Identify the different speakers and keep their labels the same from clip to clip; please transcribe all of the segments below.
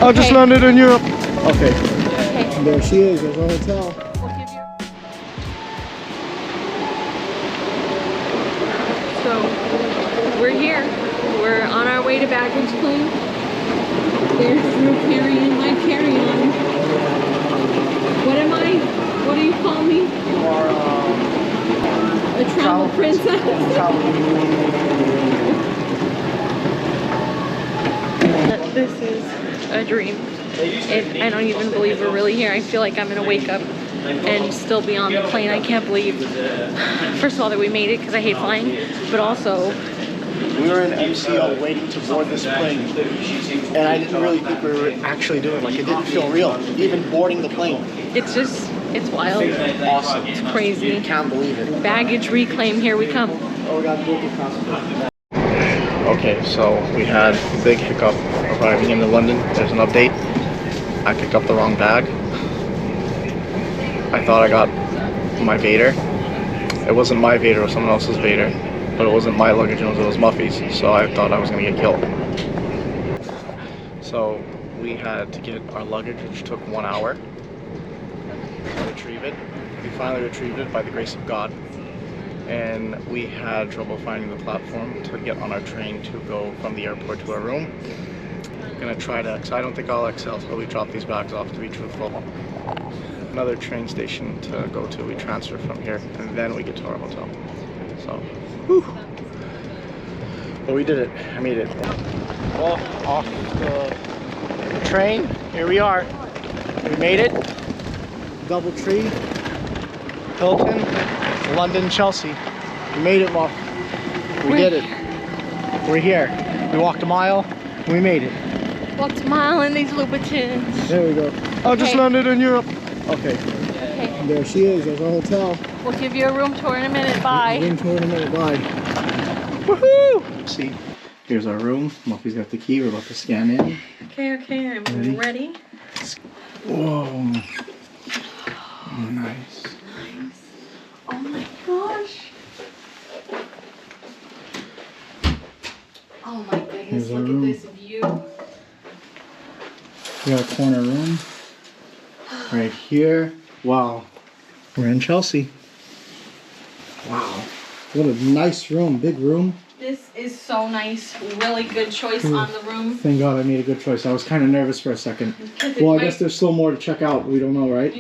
Speaker 1: I just landed in Europe. Okay.
Speaker 2: Okay.
Speaker 1: There she is. There's our hotel.
Speaker 2: So we're here. We're on our way to baggage claim. There's Drew carrying my carry-on. What am I? What do you call me?
Speaker 1: You are
Speaker 2: a travel princess. This is a dream. I don't even believe we're really here. I feel like I'm gonna wake up and still be on the plane. I can't believe, first of all, that we made it because I hate flying, but also
Speaker 1: we were in MCO waiting to board this plane, and I didn't really think we were actually doing it. Like, it didn't feel real, even boarding the plane.
Speaker 2: it's just, it's wild.
Speaker 1: Awesome.
Speaker 2: It's crazy.
Speaker 1: You can't believe it.
Speaker 2: Baggage reclaim, here we come.
Speaker 1: Oh, we got Google Translate. Okay, so we had a big hiccup arriving into London. There's an update. I picked up the wrong bag. I thought I got my Vader. It wasn't my Vader, it was someone else's Vader. But it wasn't my luggage, it was Muffy's. So I thought I was gonna get killed. So we had to get our luggage, which took 1 hour to retrieve it. We finally retrieved it by the grace of God. And we had trouble finding the platform to get on our train to go from the airport to our room. I'm gonna try to, because I don't think I'll excel till we drop these bags off, to be truthful. Another train station to go to, we transfer from here, and then we get to our hotel. So, whew. But we did it, I made it. Well, off the train, here we are. We made it. DoubleTree, Hilton, London-Chelsea. We made it, Muff. We did it. We're here. We walked a mile. We made it.
Speaker 2: Walked a mile in these Louboutins.
Speaker 1: There we go. I just landed in Europe. Okay. And there she is. There's our hotel.
Speaker 2: We'll give you a room tour in a minute. Bye.
Speaker 1: Room tour in a minute. Bye. Woohoo! See, here's our room. Muffy's got the key. We're about to scan in.
Speaker 2: Okay, I'm ready.
Speaker 1: Whoa. Oh, nice.
Speaker 2: Oh my gosh. Oh my goodness, look at this view.
Speaker 1: We got a corner room right here. Wow. We're in Chelsea. Wow. What a nice room, big room.
Speaker 2: This is so nice. Really good choice on the room.
Speaker 1: Thank God I made a good choice. I was kind of nervous for a second. Well, I guess there's still more to check out. We don't know, right?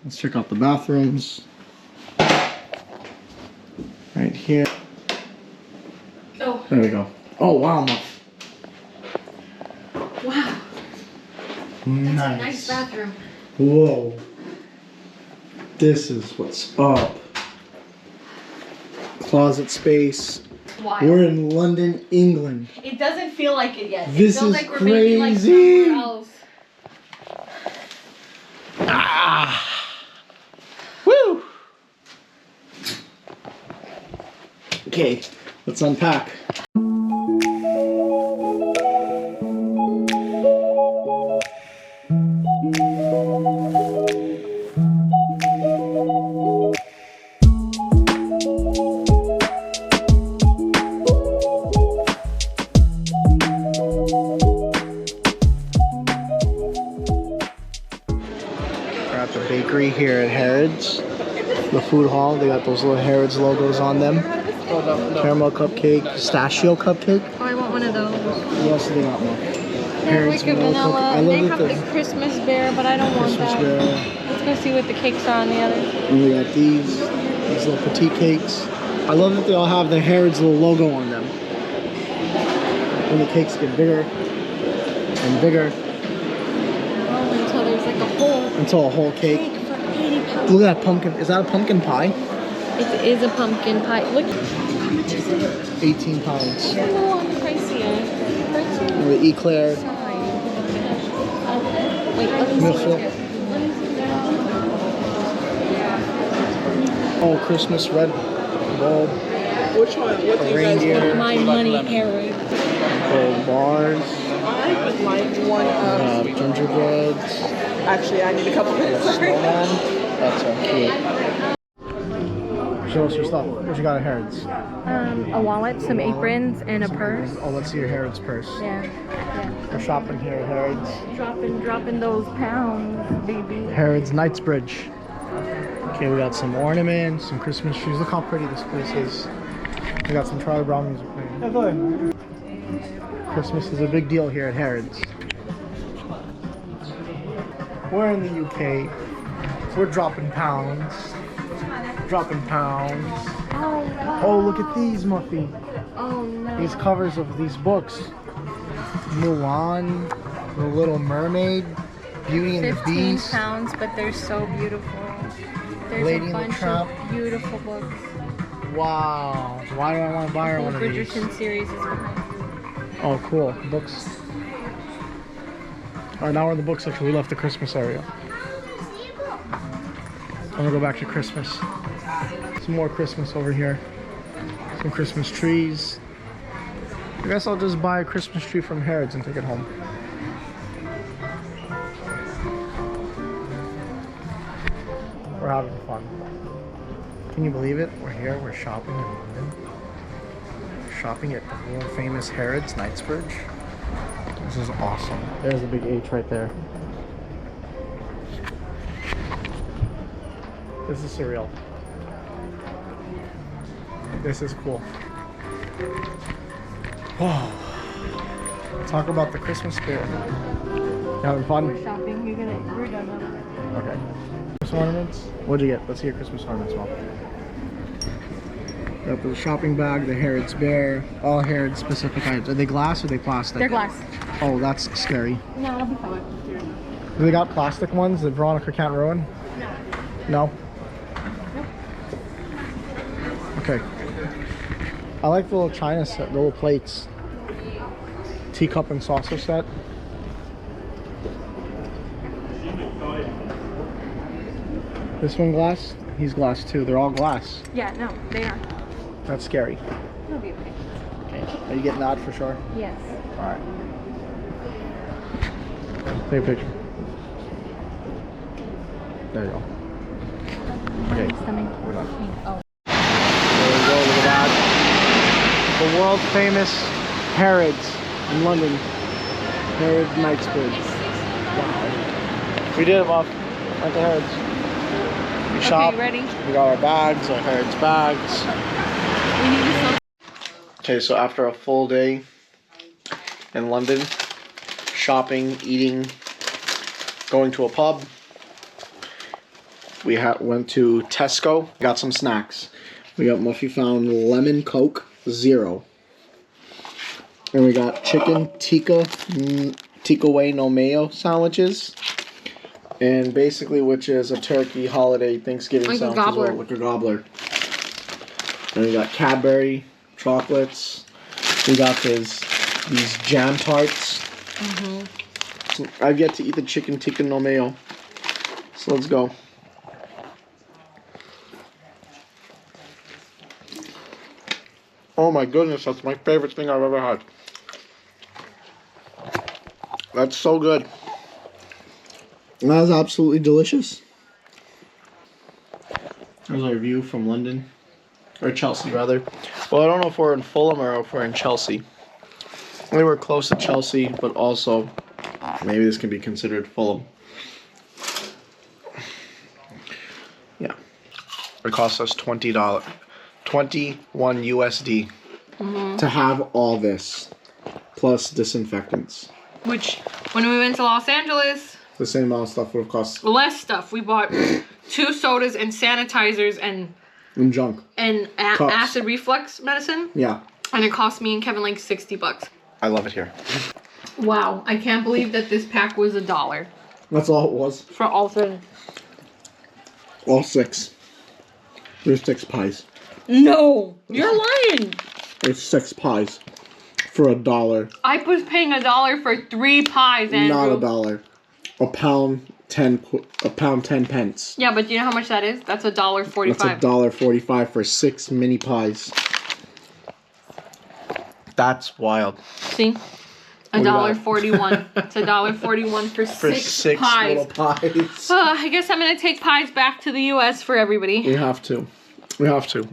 Speaker 1: Let's check out the bathrooms. Right here.
Speaker 2: Oh.
Speaker 1: There we go. Oh, wow, Muff.
Speaker 2: Wow.
Speaker 1: Nice.
Speaker 2: That's a nice bathroom.
Speaker 1: Whoa. This is what's up. Closet space.
Speaker 2: Wild.
Speaker 1: We're in London, England.
Speaker 2: It doesn't feel like it yet.
Speaker 1: This
Speaker 2: it feels
Speaker 1: is
Speaker 2: like we're maybe like
Speaker 1: crazy.
Speaker 2: somewhere else.
Speaker 1: Ah. Woo. Okay, let's unpack. We're at the bakery here at Harrods. The food hall, they got those little Harrods logos on them. Caramel cupcake, pistachio cupcake.
Speaker 2: Oh, I want one of those.
Speaker 1: What else do they got, Mom?
Speaker 2: Like a vanilla.
Speaker 1: I
Speaker 2: They
Speaker 1: love
Speaker 2: have
Speaker 1: it.
Speaker 2: the Christmas bear, but I don't want
Speaker 1: Christmas
Speaker 2: that.
Speaker 1: bear.
Speaker 2: Let's go see what the cakes are on the others.
Speaker 1: And we got these little petite cakes. I love that they all have the Harrods little logo on them. When the cakes get bigger and bigger.
Speaker 2: Oh, until there's like a whole
Speaker 1: Until a whole cake.
Speaker 2: cake for 80 pounds.
Speaker 1: Look at that pumpkin. Is that a pumpkin pie?
Speaker 2: It is a pumpkin pie. Look, how much is it?
Speaker 1: 18 pounds.
Speaker 2: A little on the pricier.
Speaker 1: And the eclair.
Speaker 2: Wait, let me
Speaker 1: Milk
Speaker 2: see.
Speaker 1: syrup. Oh, Christmas red bulb.
Speaker 3: Which one? What do you guys
Speaker 1: Reindeer.
Speaker 3: want?
Speaker 2: My money, Harry.
Speaker 1: Gold bars.
Speaker 3: I would like one of.
Speaker 1: Gingerbreads.
Speaker 3: Actually, I need a couple minutes. Sorry.
Speaker 1: Snowman. That's so cute. Show us your stuff. What you got at Harrods?
Speaker 2: A wallet, some aprons, and a purse.
Speaker 1: Oh, let's see your Harrods purse.
Speaker 2: Yeah.
Speaker 1: We're shopping here at Harrods.
Speaker 2: Dropping those pounds, baby.
Speaker 1: Harrods Knightsbridge. Okay, we got some ornaments, some Christmas trees. Look how pretty this place is. We got some Charlie Brown music playing. Christmas is a big deal here at Harrods. We're in the UK. We're dropping pounds. Dropping pounds. Oh, look at these, Muffy.
Speaker 2: Oh no.
Speaker 1: These covers of these books. Mulan, The Little Mermaid, Beauty and the
Speaker 2: 15
Speaker 1: Beast.
Speaker 2: pounds, but they're so beautiful. There's
Speaker 1: Lady
Speaker 2: a
Speaker 1: and the
Speaker 2: bunch
Speaker 1: Tramp.
Speaker 2: of beautiful books.
Speaker 1: Wow. Why do I want to buy her
Speaker 2: The
Speaker 1: one of these?
Speaker 2: Bridgerton series is behind you.
Speaker 1: Oh, cool. Books. Alright, now we're in the book section. We left the Christmas area. I'm gonna go back to Christmas. Some more Christmas over here. Some Christmas trees. I guess I'll just buy a Christmas tree from Harrods and take it home. We're having fun. Can you believe it? We're here, we're shopping in London. We're shopping at the world famous Harrods Knightsbridge. This is awesome. There's a big H right there. This is surreal. This is cool. Whoa. Talk about the Christmas spirit. You having fun?
Speaker 2: We're shopping. We're done now.
Speaker 1: Okay. Christmas ornaments? What'd you get? Let's see your Christmas ornaments, Mom. Got the shopping bag, the Harrods bear, all Harrods specific items. Are they glass or are they plastic?
Speaker 2: They're glass.
Speaker 1: Oh, that's scary.
Speaker 2: No, it'll be fine.
Speaker 1: Do they got plastic ones that Veronica can't ruin?
Speaker 2: No.
Speaker 1: No? Okay. I like the little china set, the little plates. Teacup and saucer set. This one glass? He's glass too. They're all glass.
Speaker 2: Yeah, no, they are.
Speaker 1: That's scary.
Speaker 2: It'll be okay.
Speaker 1: Okay. Are you getting that for sure?
Speaker 2: Yes.
Speaker 1: Alright. Take a picture. There you go. Okay. We're done.
Speaker 2: Oh.
Speaker 1: There we go, look at that. The world famous Harrods in London. Harrods Knightsbridge. Wow. We did it, Muff. At the Harrods. We shopped.
Speaker 2: Ready?
Speaker 1: We got our bags, our Harrods bags.
Speaker 2: We need to
Speaker 1: Okay, so after a full day in London, shopping, eating, going to a pub, we went to Tesco, got some snacks. We got Muffy found lemon Coke 0. And we got chicken tikka way no mayo sandwiches. And basically, which is a turkey holiday Thanksgiving
Speaker 2: like
Speaker 1: sandwich
Speaker 2: a
Speaker 1: as
Speaker 2: gobbler.
Speaker 1: well, like a gobbler. And we got Cadbury chocolates. We got these jam tarts. So I've yet to eat the chicken tikka no mayo. So let's go. Oh my goodness, that's my favorite thing I've ever had. That's so good. That is absolutely delicious. There's our view from London. Or Chelsea, rather. Well, I don't know if we're in Fulham or if we're in Chelsea. We were close to Chelsea, but also maybe this can be considered Fulham. Yeah. It cost us $20. 21 USD to have all this plus disinfectants.
Speaker 2: Which, when we went to Los Angeles,
Speaker 1: The same amount of stuff would have cost
Speaker 2: less stuff. We bought 2 sodas and sanitizers and
Speaker 1: junk.
Speaker 2: and
Speaker 1: Cups.
Speaker 2: acid reflux medicine,
Speaker 1: Yeah,
Speaker 2: and it cost me and Kevin like $60.
Speaker 1: I love it here.
Speaker 2: Wow, I can't believe that this pack was $1
Speaker 1: That's all it was.
Speaker 2: for all 3.
Speaker 1: All 6. There's 6 pies.
Speaker 2: No, you're lying.
Speaker 1: There's 6 pies for $1.
Speaker 2: I was paying $1 for 3 pies, Andrew.
Speaker 1: Not $1. £1.10 pence.
Speaker 2: Yeah, but do you know how much that is? That's $1.45.
Speaker 1: That's $1.45 for 6 mini pies. That's wild.
Speaker 2: See? $1.41. It's $1.41 for
Speaker 1: For
Speaker 2: 6
Speaker 1: little
Speaker 2: pies.
Speaker 1: pies.
Speaker 2: I guess I'm gonna take pies back to the U.S. for everybody.
Speaker 1: We have to. We have to.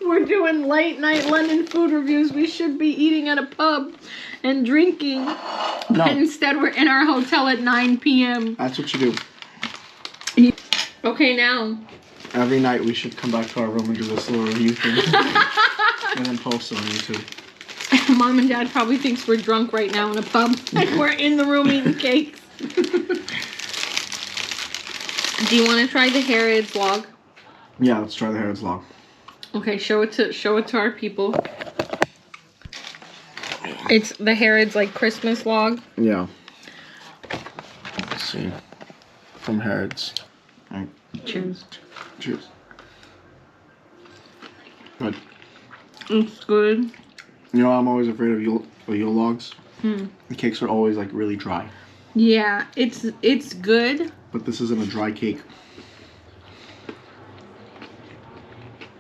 Speaker 2: We're doing late night London food reviews. We should be eating at a pub and drinking.
Speaker 1: No.
Speaker 2: But instead, we're in our hotel at 9 p.m.
Speaker 1: That's what you do.
Speaker 2: Okay, now.
Speaker 1: Every night we should come back to our room and do this little review thing. And then post it on YouTube.
Speaker 2: Mom and Dad probably thinks we're drunk right now in a pub. And we're in the room eating cakes. Do you want to try the Harrods log?
Speaker 1: Yeah, let's try the Harrods log.
Speaker 2: Okay, show it to our people. It's the Harrods like Christmas log.
Speaker 1: Yeah. Let's see. From Harrods. All right.
Speaker 2: Cheers.
Speaker 1: Cheers. Good.
Speaker 2: It's good.
Speaker 1: You know, I'm always afraid of Yule logs. The cakes are always like really dry.
Speaker 2: Yeah, it's good.
Speaker 1: But this isn't a dry cake.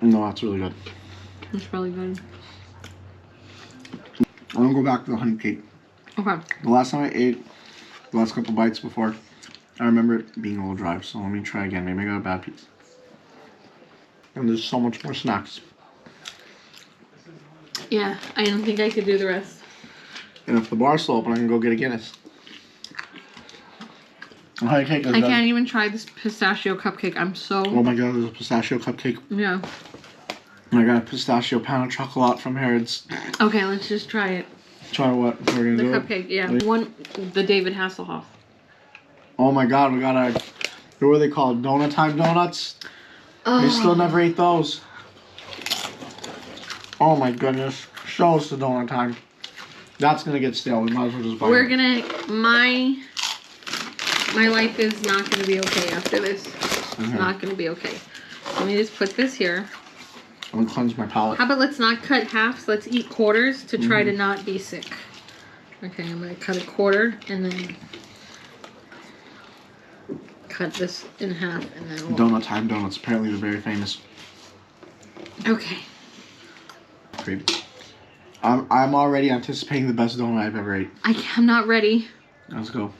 Speaker 1: No, that's really good.
Speaker 2: It's really good.
Speaker 1: I'm gonna go back to the honey cake.
Speaker 2: Okay.
Speaker 1: The last time I ate, the last couple bites before, I remember it being a little dry. So let me try again. Maybe I got a bad piece. And there's so much more snacks.
Speaker 2: Yeah, I don't think I could do the rest.
Speaker 1: And if the bar's still open, I can go get a Guinness. The honey cake is
Speaker 2: I
Speaker 1: good.
Speaker 2: can't even try this pistachio cupcake. I'm so...
Speaker 1: Oh my god, there's a pistachio cupcake.
Speaker 2: Yeah.
Speaker 1: I got a pistachio pain au chocolat from Harrods.
Speaker 2: Okay, let's just try it.
Speaker 1: Try what? We're gonna
Speaker 2: The
Speaker 1: do
Speaker 2: cupcake, yeah. The David Hasselhoff.
Speaker 1: Oh my god, we got a... What are they called? Donut time donuts?
Speaker 2: Oh.
Speaker 1: We still never ate those. Oh my goodness. Show us the donut time. That's gonna get stale. We might as well just buy
Speaker 2: We're
Speaker 1: it.
Speaker 2: gonna... My life is not gonna be okay after this. It's not gonna be okay. Let me just put this here.
Speaker 1: I'm gonna cleanse my palate.
Speaker 2: How about let's not cut halves, let's eat quarters to try to not be sick. Okay, I'm gonna cut a quarter and then cut this in half and then
Speaker 1: Donut time donuts. Apparently they're very famous.
Speaker 2: Okay.
Speaker 1: Great. I'm already anticipating the best donut I've ever ate.
Speaker 2: I'm not ready.
Speaker 1: Let's go.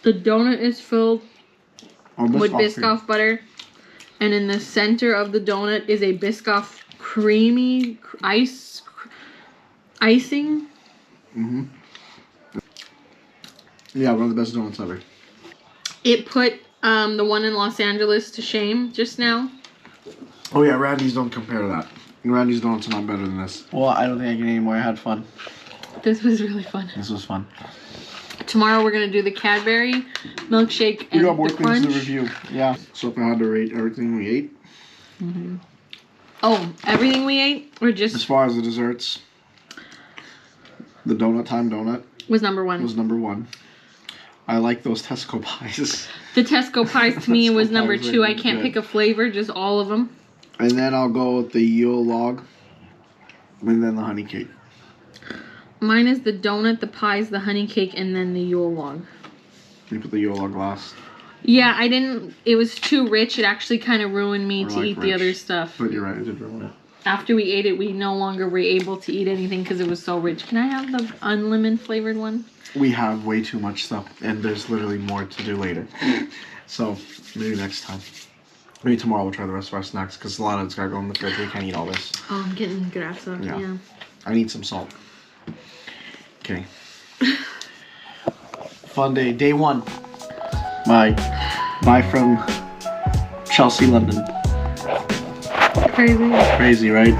Speaker 2: The donut is filled with
Speaker 1: cream.
Speaker 2: Biscoff butter, and in the center of the donut is a Biscoff creamy icing.
Speaker 1: Yeah, one of the best donuts ever.
Speaker 2: It put the one in Los Angeles to shame just now.
Speaker 1: Oh yeah, Randy's don't compare to that. Randy's donuts are not better than this. Well, I don't think I can eat anymore. I had fun.
Speaker 2: This was really fun.
Speaker 1: This was fun.
Speaker 2: Tomorrow we're gonna do the Cadbury milkshake and
Speaker 1: We got more
Speaker 2: the
Speaker 1: things
Speaker 2: crunch.
Speaker 1: to review. Yeah. So if I had to rate everything we ate,
Speaker 2: Oh, everything we ate, or
Speaker 1: as
Speaker 2: just
Speaker 1: far as the desserts, the donut time donut
Speaker 2: was number one.
Speaker 1: was number one. I like those Tesco pies.
Speaker 2: The Tesco pies to me
Speaker 1: Tesco
Speaker 2: was number
Speaker 1: pies are
Speaker 2: 2. I can't
Speaker 1: good.
Speaker 2: pick a flavor, just all of them.
Speaker 1: And then I'll go with the Yule log, and then the honey cake.
Speaker 2: Mine is the donut, the pies, the honey cake, and then the Yule log.
Speaker 1: You put the Yule log last.
Speaker 2: Yeah, I didn't. It was too rich. It actually kind of ruined me
Speaker 1: I
Speaker 2: to
Speaker 1: like
Speaker 2: eat the
Speaker 1: rich.
Speaker 2: other stuff.
Speaker 1: But you're right, it did ruin it.
Speaker 2: After we ate it, we no longer were able to eat anything because it was so rich. Can I have the unlimited flavored one?
Speaker 1: We have way too much stuff, and there's literally more to do later. So maybe next time. Maybe tomorrow we'll try the rest of our snacks because a lot of it's gotta go in the fridge. We can't eat all this.
Speaker 2: Oh, I'm getting grasa.
Speaker 1: Yeah.
Speaker 2: Yeah.
Speaker 1: I need some salt. Okay. Fun day. Day 1. Bye. Bye from Chelsea, London.
Speaker 2: Crazy.
Speaker 1: Crazy, right?